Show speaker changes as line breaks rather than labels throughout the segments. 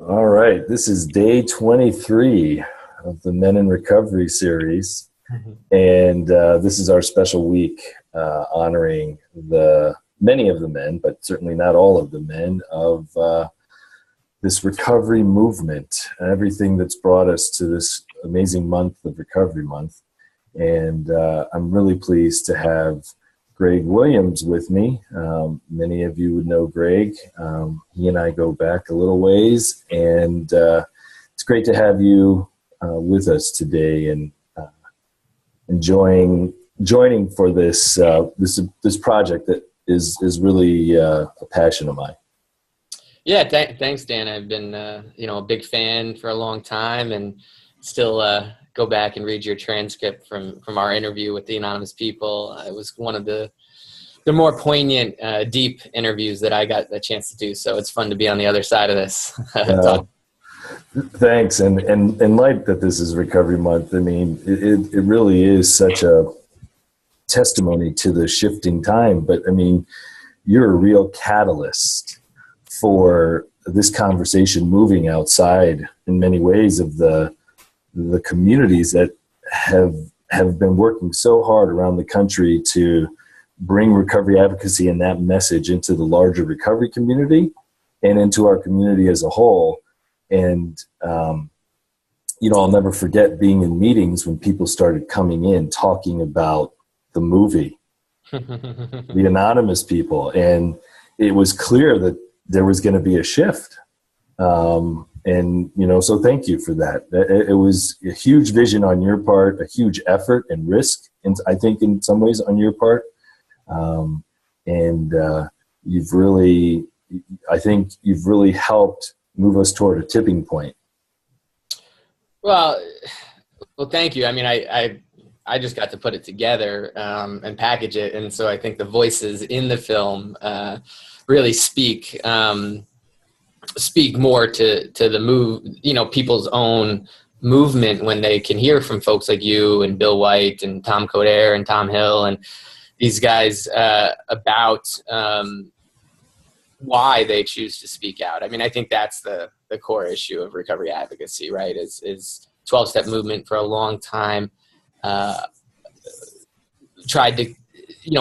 All right, this is day 23 of the Men in Recovery series, and this is our special week honoring many of the men, but certainly not all of the men of this recovery movement, everything that's brought us to this amazing month of Recovery Month. And I'm really pleased to have Greg Williams with me. Many of you would know Greg. He and I go back a little ways, and it's great to have you with us today and joining for this project that is really a passion of mine.
Yeah, thanks, Dan. I've been a big fan for a long time, and still go back and read your transcript from our interview with the anonymous people. It was one of the more poignant, deep interviews that I got the chance to do. So it's fun to be on the other side of this.
Thanks. And like that this is Recovery Month, I mean, it really is such a testimony to the shifting time. But I mean, you're a real catalyst for this conversation moving outside in many ways of the communities that have been working so hard around the country to bring recovery advocacy and that message into the larger recovery community and into our community as a whole. And, I'll never forget being in meetings when people started coming in talking about the movie, the anonymous people. And it was clear that there was going to be a shift. So thank you for that. It was a huge vision on your part, a huge effort and risk, and I think in some ways on your part. You've really helped move us toward a tipping point.
Well, thank you. I mean, I just got to put it together and package it, and so I think the voices in the film really speak more to the move, people's own movement when they can hear from folks like you and Bill White and Tom Coder and Tom Hill and these guys about why they choose to speak out. I mean, I think that's the core issue of recovery advocacy, right? Is 12-step movement for a long time tried to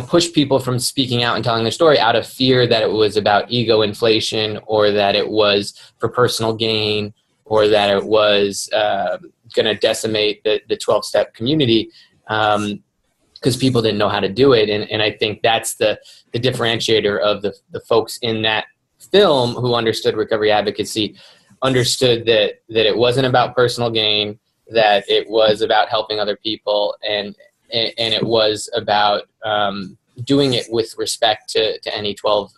push people from speaking out and telling their story out of fear that it was about ego inflation, or that it was for personal gain, or that it was going to decimate the 12-step community because people didn't know how to do it. And I think that's the differentiator of the folks in that film who understood recovery advocacy, understood that it wasn't about personal gain, that it was about helping other people, and it was about doing it with respect to any 12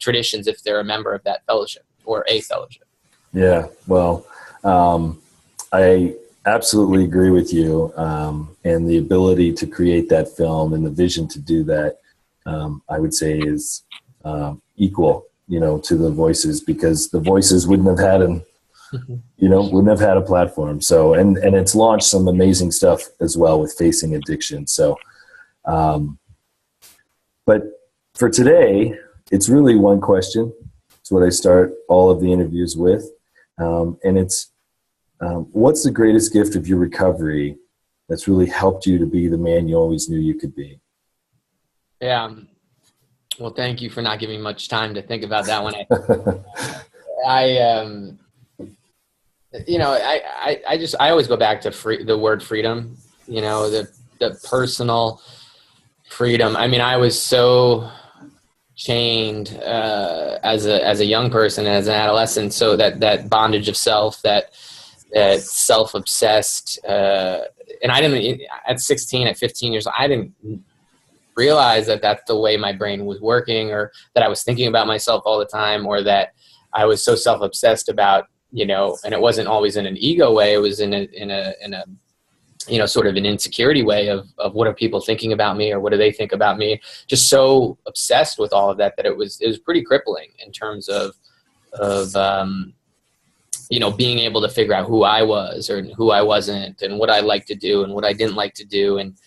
traditions if they're a member of that fellowship or a fellowship. Yeah,
well, I absolutely agree with you. And the ability to create that film and the vision to do that, I would say is equal, to the voices, because the voices wouldn't have had wouldn't have had a platform. So, and it's launched some amazing stuff as well with facing addiction. So, but for today, it's really one question. It's what I start all of the interviews with. And it's, what's the greatest gift of your recovery that's really helped you to be the man you always knew you could be?
Yeah. Well, thank you for not giving me much time to think about that one. I always go back to the word freedom, the personal freedom. I mean, I was so chained as a young person, as an adolescent. So that bondage of self, that self-obsessed, and I didn't, at 16, at 15 years old, I didn't realize that that's the way my brain was working, or that I was thinking about myself all the time, or that I was so self-obsessed about, and it wasn't always in an ego way. It was in a sort of an insecurity way of what are people thinking about me, or what do they think about me? Just so obsessed with all of that it was pretty crippling in terms of being able to figure out who I was or who I wasn't, and what I liked to do and what I didn't like to do, and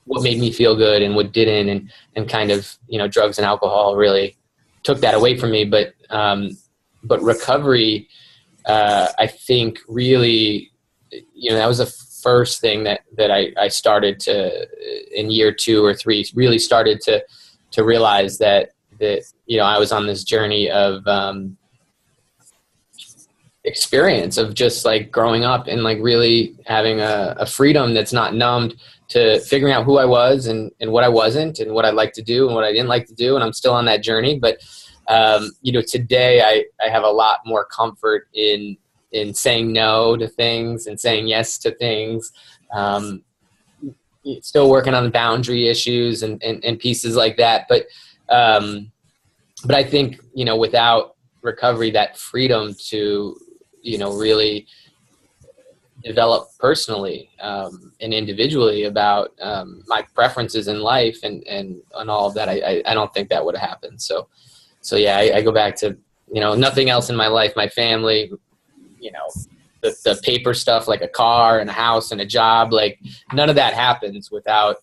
what made me feel good and what didn't, and kind of, drugs and alcohol really took that away from me. But but recovery, I think really, that was the first thing that I started to, in year 2 or 3, really started to realize that I was on this journey of experience of just like growing up and like really having a freedom that's not numbed to figuring out who I was and what I wasn't and what I'd like to do and what I didn't like to do. And I'm still on that journey. But, today I have a lot more comfort in saying no to things and saying yes to things. Still working on boundary issues and pieces like that. But I think, without recovery, that freedom to, really develop personally and individually about my preferences in life and all of that, I don't think that would have happened. So yeah, I go back to, nothing else in my life, my family, the paper stuff like a car and a house and a job, like none of that happens without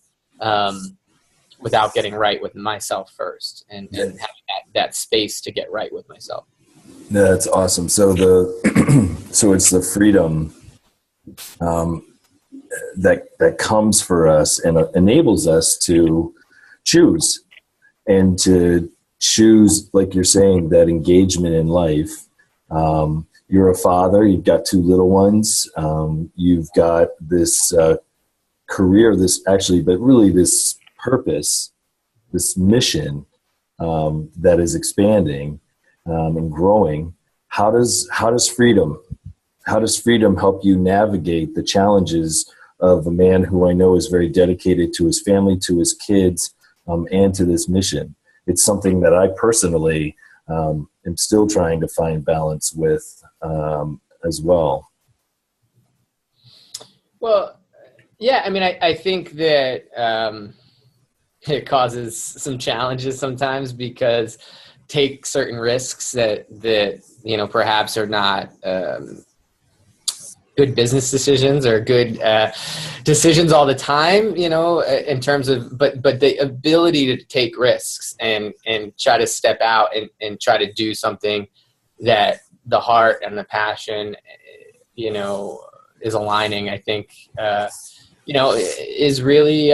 getting right with myself first and having that space to get right with myself.
That's awesome. So so it's the freedom that comes for us and enables us to choose and to choose, like you're saying, that engagement in life. You're a father, you've got 2 little ones, you've got this career, but really this purpose, this mission that is expanding and growing. How does freedom help you navigate the challenges of a man who I know is very dedicated to his family, to his kids, and to this mission? It's something that I personally am still trying to find balance with as well.
Well, yeah, I mean, I think that it causes some challenges sometimes because take certain risks that perhaps are not good business decisions or good decisions all the time, in terms of, but the ability to take risks and try to step out and try to do something that the heart and the passion, is aligning, I think, is really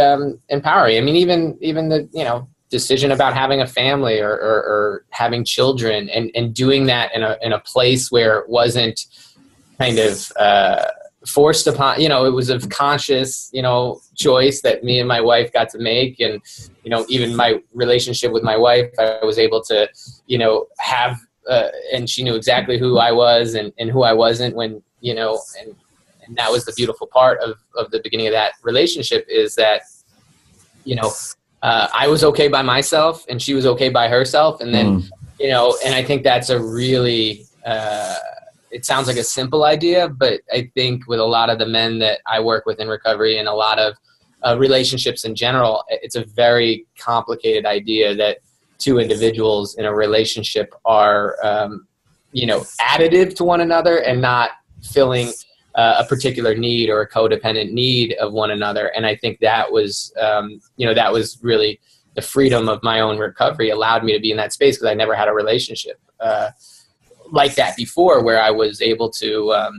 empowering. I mean, even the, decision about having a family or having children and doing that in a place where it wasn't kind of forced upon, it was a conscious, choice that me and my wife got to make. And, even my relationship with my wife, I was able to, have, and she knew exactly who I was and who I wasn't when, and that was the beautiful part of the beginning of that relationship is that, I was okay by myself and she was okay by herself. And then, and I think that's a really, it sounds like a simple idea, but I think with a lot of the men that I work with in recovery and a lot of relationships in general, it's a very complicated idea that 2 individuals in a relationship are, additive to one another and not filling a particular need or a codependent need of one another. And I think that was, that was really the freedom of my own recovery allowed me to be in that space because I never had a relationship like that before where I was able to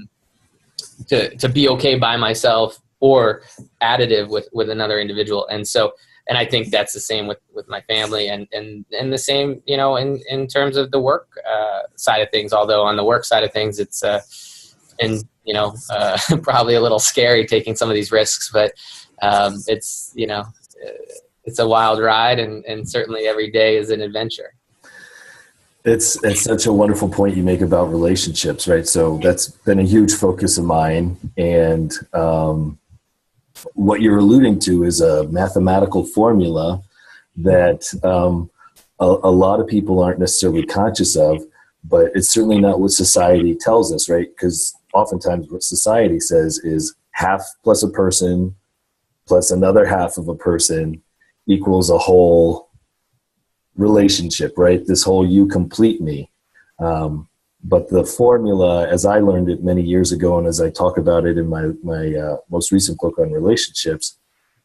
be okay by myself or additive with another individual. And so, and I think that's the same with my family and the same, in terms of the work side of things, although on the work side of things, it's, probably a little scary taking some of these risks, but it's, it's a wild ride and certainly every day is an adventure.
It's such a wonderful point you make about relationships, right? So that's been a huge focus of mine. And what you're alluding to is a mathematical formula that a lot of people aren't necessarily conscious of, but it's certainly not what society tells us, right? Because oftentimes what society says is half plus a person plus another half of a person equals a whole relationship, right? This whole you complete me. But the formula, as I learned it many years ago, and as I talk about it in my most recent book on relationships,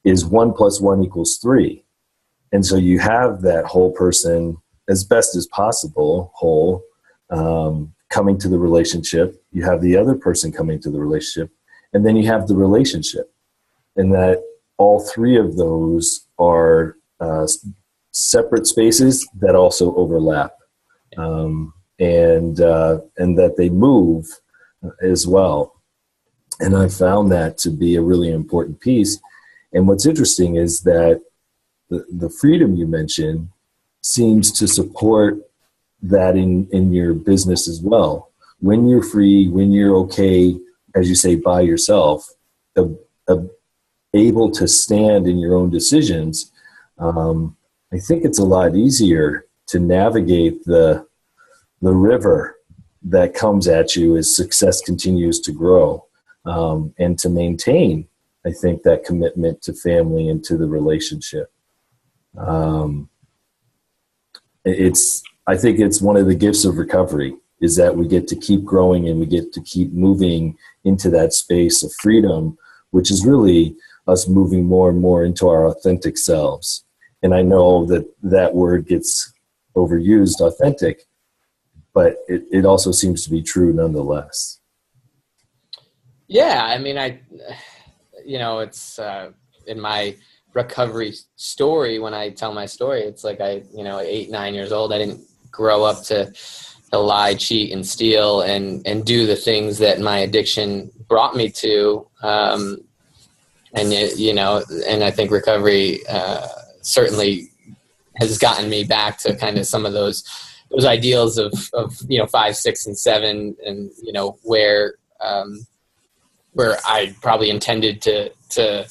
is 1 + 1 = 3. And so you have that whole person as best as possible whole, coming to the relationship, you have the other person coming to the relationship, and then you have the relationship. And that all three of those are separate spaces that also overlap, and that they move as well. And I found that to be a really important piece. And what's interesting is that the freedom you mentioned seems to support that in your business as well. When you're free, when you're okay, as you say, by yourself, able to stand in your own decisions, I think it's a lot easier to navigate the river that comes at you as success continues to grow, and to maintain, I think, that commitment to family and to the relationship. I think it's one of the gifts of recovery, is that we get to keep growing and we get to keep moving into that space of freedom, which is really us moving more and more into our authentic selves. And I know that word gets overused, authentic, but it also seems to be true nonetheless.
Yeah. I mean, it's in my recovery story, when I tell my story, it's like at 8, 9 years old, I didn't grow up to lie, cheat, and steal and do the things that my addiction brought me to. And I think recovery certainly has gotten me back to kind of some of those ideals of 5, 6, and 7, and where I probably intended to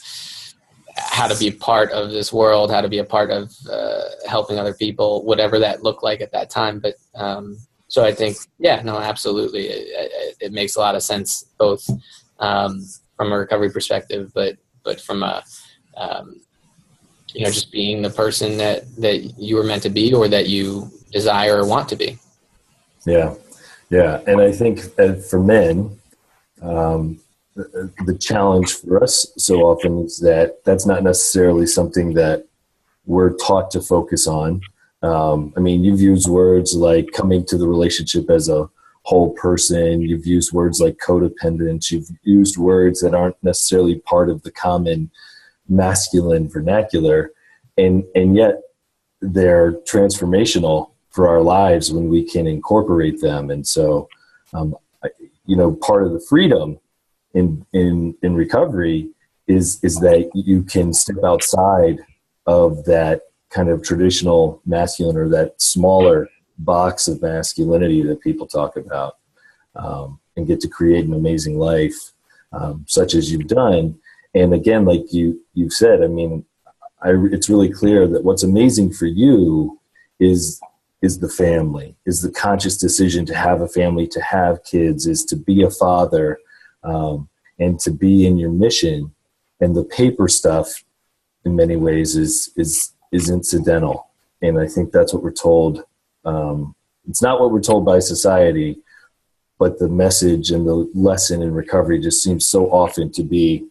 how to be part of this world, how to be a part of helping other people, whatever that looked like at that time. But so I think, yeah, no, absolutely, it makes a lot of sense, both from a recovery perspective, but from a just being the person that you were meant to be, or that you desire or want to be. Yeah.
And I think that for men, the challenge for us so often is that that's not necessarily something that we're taught to focus on. You've used words like coming to the relationship as a whole person. You've used words like codependence. You've used words that aren't necessarily part of the common masculine vernacular, and yet they're transformational for our lives when we can incorporate them. And so, part of the freedom in recovery is that you can step outside of that kind of traditional masculine, or that smaller box of masculinity that people talk about, and get to create an amazing life, such as you've done. And again, like you've said, it's really clear that what's amazing for you is the family, is the conscious decision to have a family, to have kids, is to be a father, and to be in your mission. And the paper stuff, in many ways, is incidental. And I think that's what we're told. It's not what we're told by society, but the message and the lesson in recovery just seems so often to be,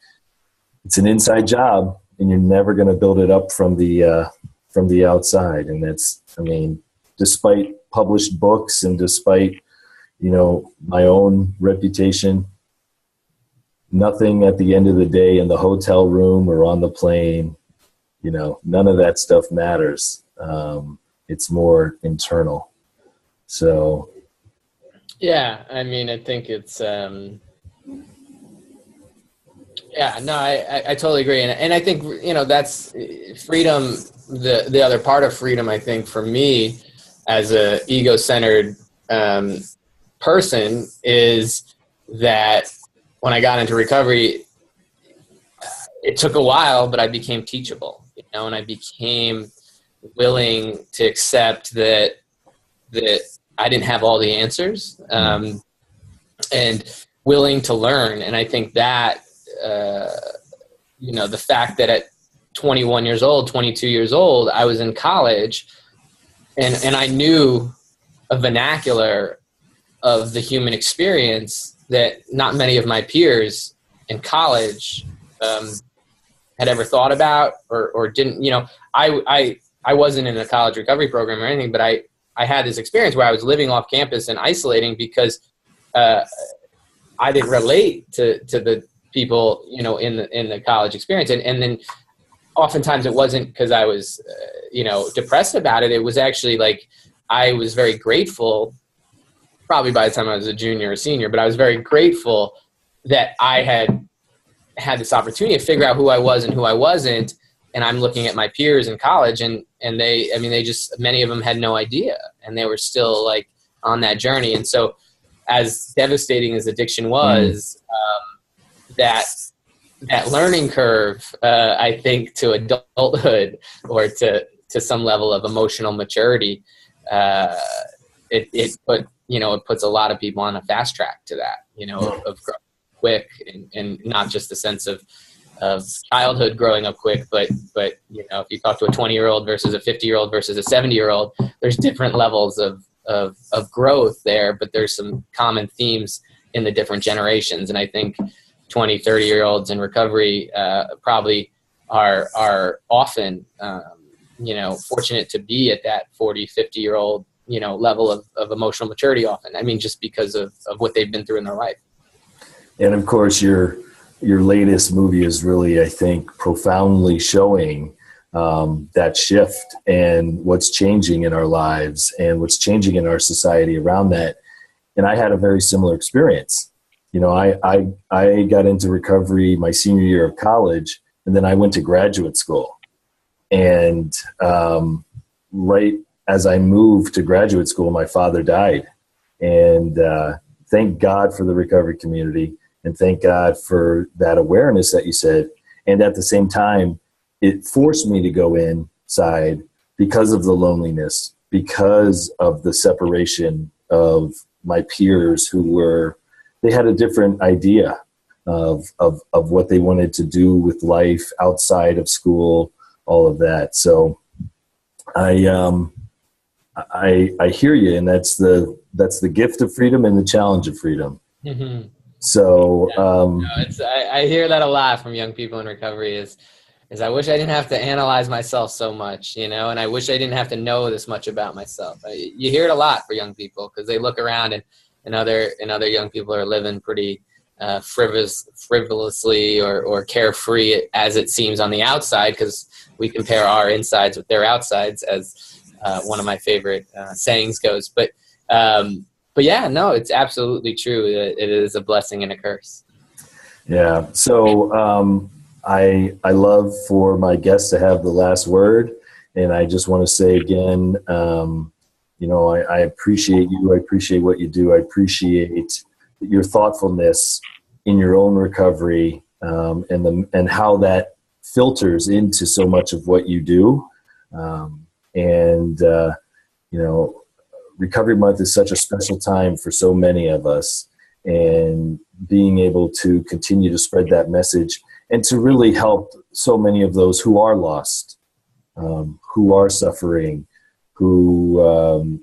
it's an inside job, and you're never going to build it up from the outside. And that's, despite published books and despite, my own reputation, nothing at the end of the day in the hotel room or on the plane, none of that stuff matters. It's more internal. So.
Yeah. I think it's, I totally agree. And I think, that's freedom. The other part of freedom, I think, for me as a ego-centered person, is that when I got into recovery, it took a while, but I became teachable, and I became willing to accept that I didn't have all the answers, and willing to learn. And I think that, the fact that at 21 years old, 22 years old, I was in college, and I knew a vernacular of the human experience that not many of my peers in college had ever thought about or didn't. I wasn't in a college recovery program or anything, but I had this experience where I was living off campus and isolating because I didn't relate to the people, you know, in the college experience. And then oftentimes it wasn't because I was, you know, depressed about it. It was actually like, I was very grateful, probably by the time I was a junior or senior, but I was very grateful that I had this opportunity to figure out who I was and who I wasn't. And I'm looking at my peers in college and they, I mean, they just, many of them had no idea and they were still like on that journey. And so as devastating as addiction was, that learning curve, I think to adulthood or to some level of emotional maturity, it puts a lot of people on a fast track to that, you know, of growing quick and not just the sense of childhood growing up quick, but, you know, if you talk to a 20-year-old versus a 50-year-old versus a 70-year-old, there's different levels of growth there, but there's some common themes in the different generations. And I think 20, 30-year-olds in recovery probably are often, you know, fortunate to be at that 40, 50-year-old, you know, level of emotional maturity often. I mean, just because of what they've been through in their life.
And of course, your latest movie is really, I think, profoundly showing that shift and what's changing in our lives and what's changing in our society around that. And I had a very similar experience. You know, I got into recovery my senior year of college, and then I went to graduate school. And right as I moved to graduate school, my father died. And thank God for the recovery community, and thank God for that awareness that you said. And at the same time, it forced me to go inside because of the loneliness, because of the separation of my peers they had a different idea of what they wanted to do with life outside of school, all of that. So I hear you, and that's the gift of freedom and the challenge of freedom.
Mm-hmm.
So
I hear that a lot from young people in recovery is I wish I didn't have to analyze myself so much, you know, and I wish I didn't have to know this much about myself. You hear it a lot for young people because they look around and other young people are living pretty frivolously or carefree as it seems on the outside, because we compare our insides with their outsides, as one of my favorite sayings goes. But yeah, no, it's absolutely true. It is a blessing and a curse. Yeah.
So I love for my guests to have the last word. And I just want to say again, you know, I appreciate you. I appreciate what you do. I appreciate your thoughtfulness in your own recovery, and how that filters into so much of what you do. You know, Recovery Month is such a special time for so many of us, and being able to continue to spread that message and to really help so many of those who are lost, who are suffering, who,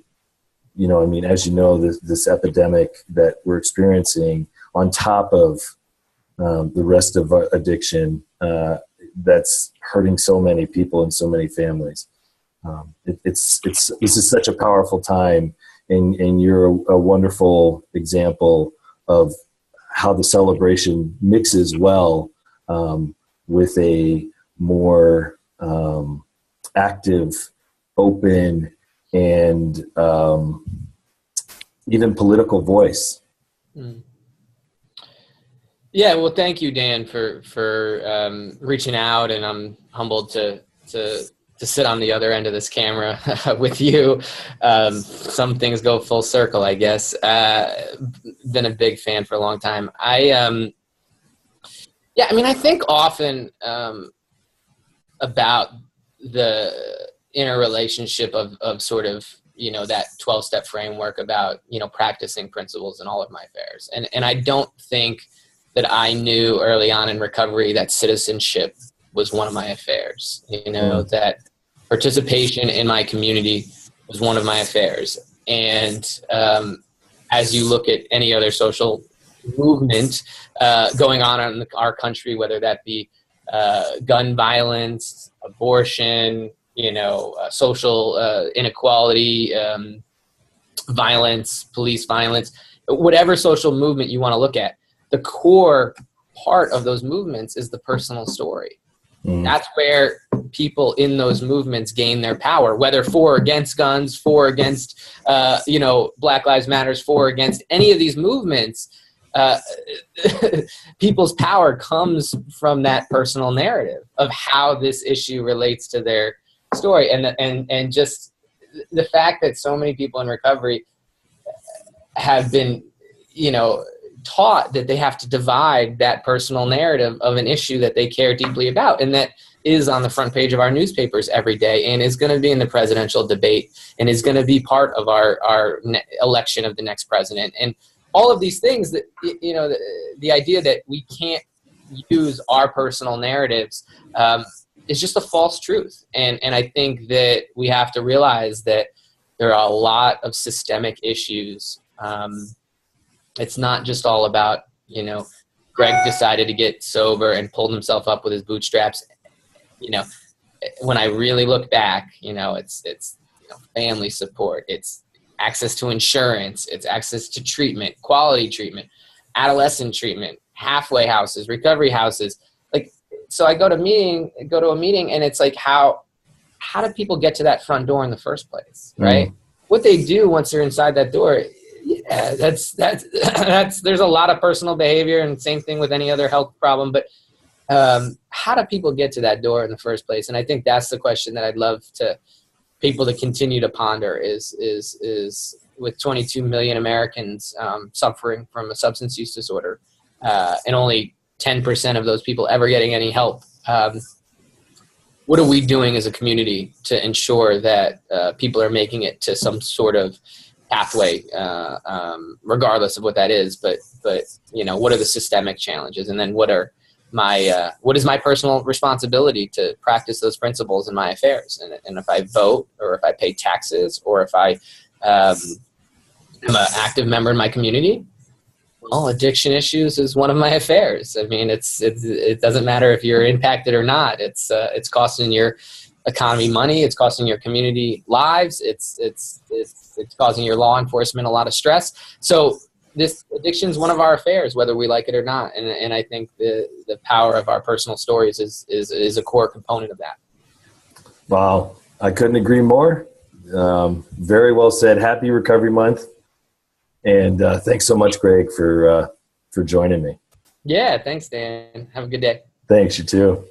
you know, I mean, as you know, this epidemic that we're experiencing on top of the rest of addiction, that's hurting so many people and so many families. This is such a powerful time, and you're a wonderful example of how the celebration mixes well with a more active, open, and even political voice.
Yeah, well, thank you, Dan, for reaching out, and I'm humbled to sit on the other end of this camera with you. Some things go full circle, I guess. Been a big fan for a long time. I think often about the interrelationship of sort of, you know, that 12-step framework about, you know, practicing principles in all of my affairs. And I don't think that I knew early on in recovery that citizenship was one of my affairs, you know, that participation in my community was one of my affairs. And as you look at any other social movement going on in our country, whether that be gun violence, abortion, social inequality, violence, police violence, whatever social movement you want to look at, the core part of those movements is the personal story. That's where people in those movements gain their power, whether for or against guns, for or against, Black Lives Matters, for or against any of these movements. People's power comes from that personal narrative of how this issue relates to their story. And just the fact that so many people in recovery have been, taught that they have to divide that personal narrative of an issue that they care deeply about, and that is on the front page of our newspapers every day, and is going to be in the presidential debate, and is going to be part of our election of the next president. And all of these things that, the idea that we can't use our personal narratives is just a false truth. And I think that we have to realize that there are a lot of systemic issues. It's not just all about, Greg decided to get sober and pulled himself up with his bootstraps. When I really look back, it's family support, it's access to insurance, it's access to treatment, quality treatment, adolescent treatment, halfway houses, recovery houses. So I go to a meeting, and it's like, how do people get to that front door in the first place, right? What they do once they're inside that door, that's there's a lot of personal behavior, and same thing with any other health problem. But how do people get to that door in the first place? And I think that's the question that I'd love people to continue to ponder is with 22 million Americans suffering from a substance use disorder, and only 10% of those people ever getting any help. What are we doing as a community to ensure that people are making it to some sort of pathway, regardless of what that is? But what are the systemic challenges? And then what is my personal responsibility to practice those principles in my affairs? And if I vote, or if I pay taxes, or if I am an active member in my community, well, addiction issues is one of my affairs. I mean, it doesn't matter if you're impacted or not. It's costing your economy money. It's costing your community lives. It's causing your law enforcement a lot of stress. So this addiction is one of our affairs, whether we like it or not. And I think the power of our personal stories is a core component of that.
Wow. I couldn't agree more. Very well said. Happy Recovery Month. And thanks so much, Greg, for joining me.
Yeah, thanks, Dan. Have a good day.
Thanks, you too.